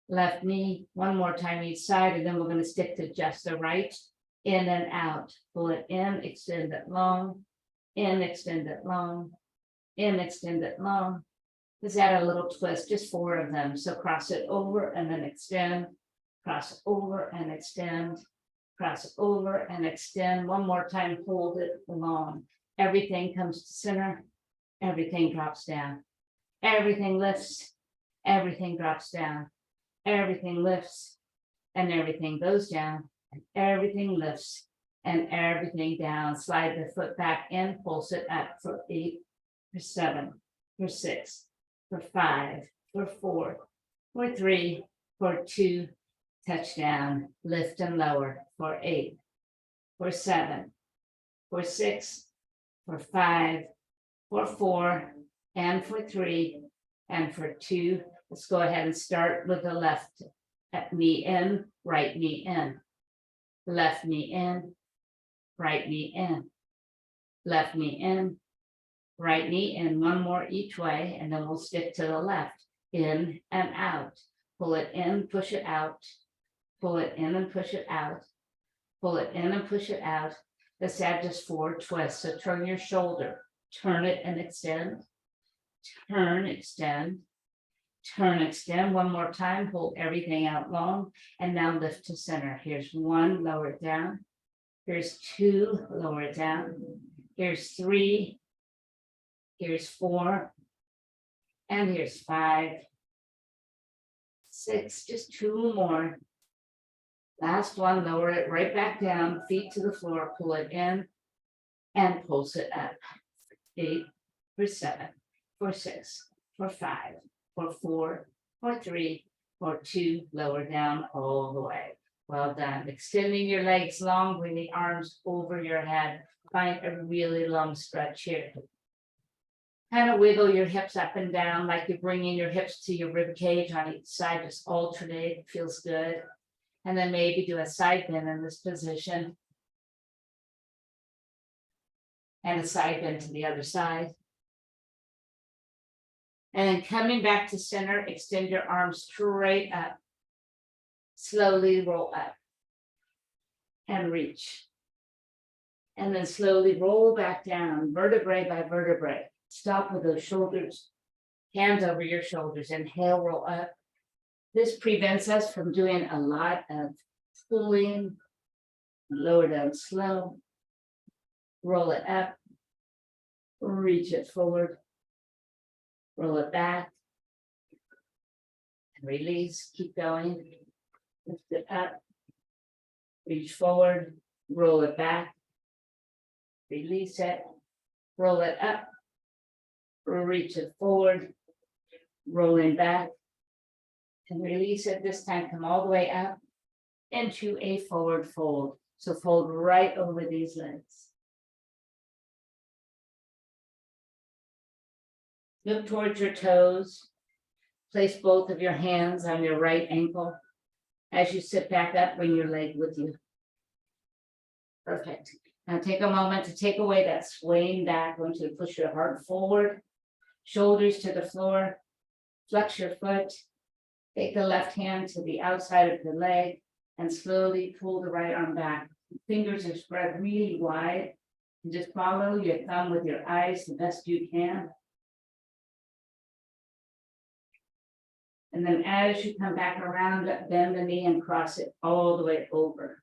left knee. One more time each side, and then we're going to stick to just the right. In and out. Pull it in, extend it long, in, extend it long, in, extend it long. Let's add a little twist, just 4 of them. So cross it over and then extend, cross it over and extend, cross it over and extend. One more time, hold it long. Everything comes to center, everything drops down. Everything lifts, everything drops down. Everything lifts and everything goes down. Everything lifts and everything down. Slide the foot back in, pulse it up for 8, for 7, for 6, for 5, for 4, for 3, for 2, touch down, lift and lower for 8, for 7, for 6, for 5, for 4, and for 3, and for 2. Let's go ahead and start with the left knee in, right knee in. Left knee in, right knee in, left knee in, right knee in. One more each way, and then we'll stick to the left. In and out. Pull it in, push it out. Pull it in and push it out. Pull it in and push it out. Let's add just 4 twists. So turn your shoulder, turn it and extend. Turn, extend. Turn, extend. One more time, hold everything out long, and now lift to center. Here's 1, lower it down. Here's 2, lower it down. Here's 3, here's 4, and here's 5, 6, just 2 more. Last one, lower it right back down, feet to the floor, pull it in, and pulse it up. 8, for 7, for 6, for 5, for 4, for 3, for 2, lower down all the way. Well done. Extending your legs long, bring the arms over your head. Find a really long stretch here. Kind of wiggle your hips up and down like you're bringing your hips to your rib cage on each side. Just alternate. It feels good. And then maybe do a side bend in this position. And a side bend to the other side. And then coming back to center, extend your arms straight up. Slowly roll up. And reach. And then slowly roll back down, vertebrae by vertebrae. Stop with those shoulders. Hands over your shoulders. Inhale, roll up. This prevents us from doing a lot of pulling Lower down slow. Roll it up. Reach it forward. Roll it back. And release, keep going. Lift it up. Reach forward, roll it back. Release it, roll it up. Reach it forward, rolling back. And release it. This time, come all the way up into a forward fold. So fold right over these legs. Look towards your toes. Place both of your hands on your right ankle. As you sit back up, bring your leg with you. Perfect. Now take a moment to take away that swaying back. I want you to push your heart forward, shoulders to the floor, flex your foot. Take the left hand to the outside of the leg and slowly pull the right arm back. Fingers are spread really wide. And just follow your thumb with your eyes the best you can. And then as you come back around, bend the knee and cross it all the way over.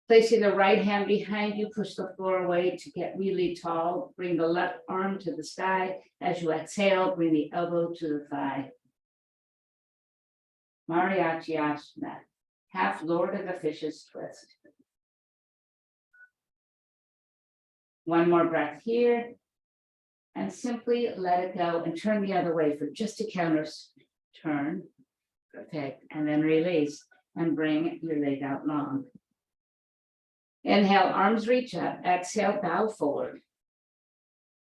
Placing the right hand behind you, push the floor away to get really tall. Bring the left arm to the sky. As you exhale, bring the elbow to the thigh. Mariachi Asana, half Lord of the Fishes twist. One more breath here. And simply let it go and turn the other way for just a counter turn. Perfect. And then release and bring your leg out long. Inhale, arms reach up. Exhale, bow forward.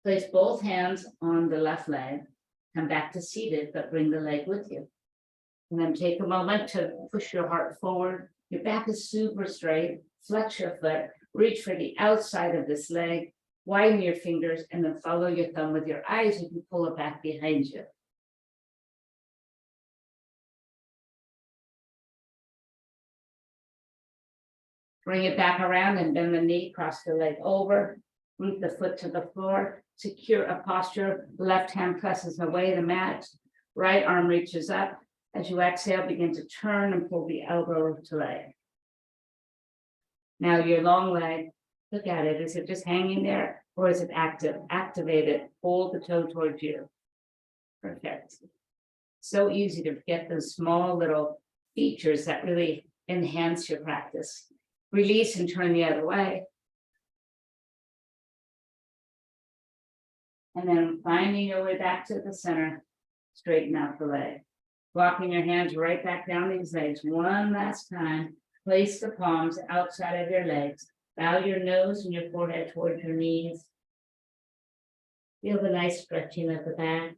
Place both hands on the left leg. Come back to seated, but bring the leg with you. And then take a moment to push your heart forward. Your back is super straight. Flex your foot. Reach for the outside of this leg. Widen your fingers and then follow your thumb with your eyes. You can pull it back behind you. Bring it back around and bend the knee, cross the leg over, root the foot to the floor, secure a posture. Left hand presses away the mat, right arm reaches up. As you exhale, begin to turn and pull the elbow to leg. Now your long leg, look at it. Is it just hanging there or is it active? Activate it, hold the toe towards you. Perfect. So easy to get those small little features that really enhance your practice. Release and turn the other way. And then finding your way back to the center, straighten out the leg. Walking your hands right back down these legs. One last time. Place the palms outside of your legs. Bow your nose and your forehead towards your knees. Feel the nice stretching at the back.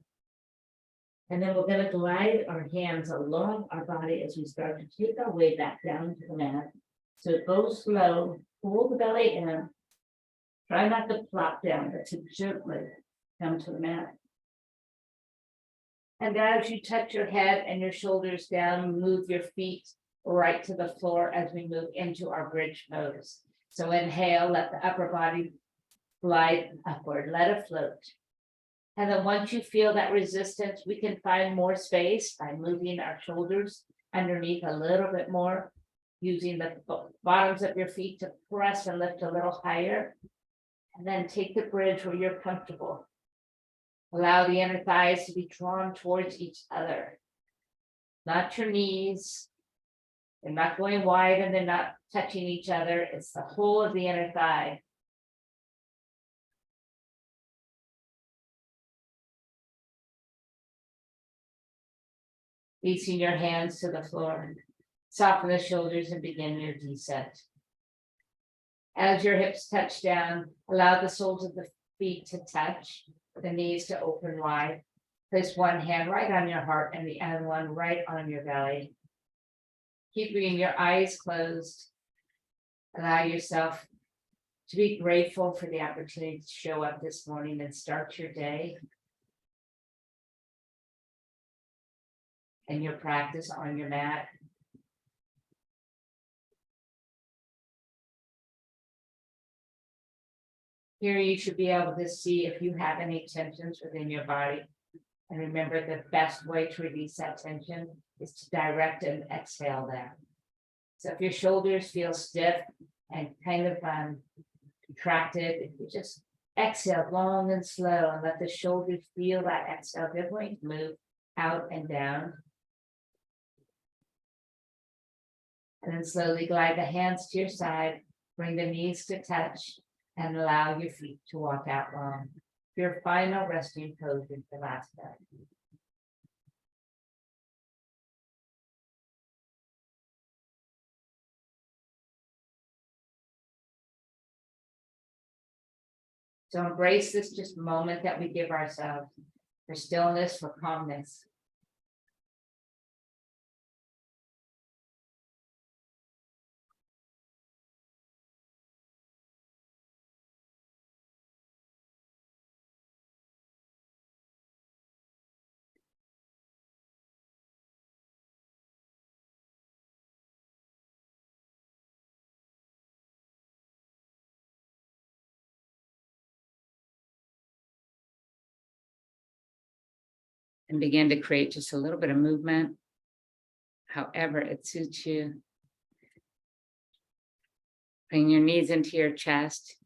And then we're going to glide our hands along our body as we start to take our way back down to the mat. So go slow, pull the belly in. Try not to plop down, but to gently come to the mat. And as you touch your head and your shoulders down, move your feet right to the floor as we move into our bridge pose. So inhale, let the upper body glide upward, let it float. And then once you feel that resistance, we can find more space by moving our shoulders underneath a little bit more, using the bottoms of your feet to press and lift a little higher. And then take the bridge where you're comfortable. Allow the inner thighs to be drawn towards each other. Not your knees. They're not going wide and they're not touching each other. It's the whole of the inner thigh. Releasing your hands to the floor. Soften the shoulders and begin your descent. As your hips touch down, allow the soles of the feet to touch, the knees to open wide. Place one hand right on your heart and the other one right on your belly. Keeping your eyes closed, allow yourself to be grateful for the opportunity to show up this morning and start your day and your practice on your mat. Here you should be able to see if you have any tensions within your body. And remember, the best way to release that tension is to direct and exhale them. So if your shoulders feel stiff and kind of contracted, you just exhale long and slow and let the shoulders feel that exhale. They're going to move out and down. And then slowly glide the hands to your side, bring the knees to touch, and allow your feet to walk out long. Your final resting pose is the last time. So embrace this just moment that we give ourselves for stillness, for calmness. And begin to create just a little bit of movement, however it suits you. Bring your knees into your chest.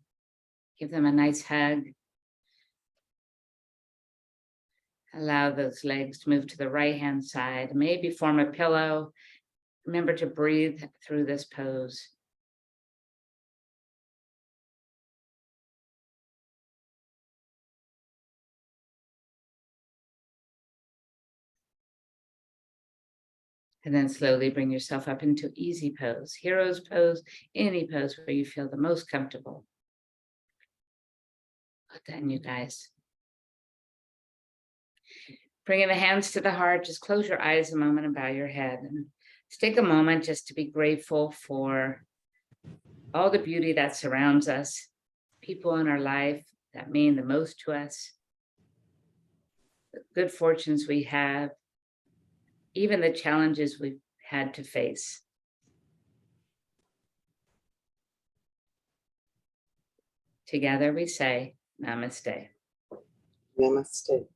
Give them a nice hug. Allow those legs to move to the right-hand side. Maybe form a pillow. Remember to breathe through this pose. And then slowly bring yourself up into easy pose, hero's pose, any pose where you feel the most comfortable. Well done, you guys. Bringing the hands to the heart, just close your eyes a moment and bow your head. And just take a moment just to be grateful for all the beauty that surrounds us, people in our life that mean the most to us, the good fortunes we have, even the challenges we've had to face. Together we say, Namaste. Namaste.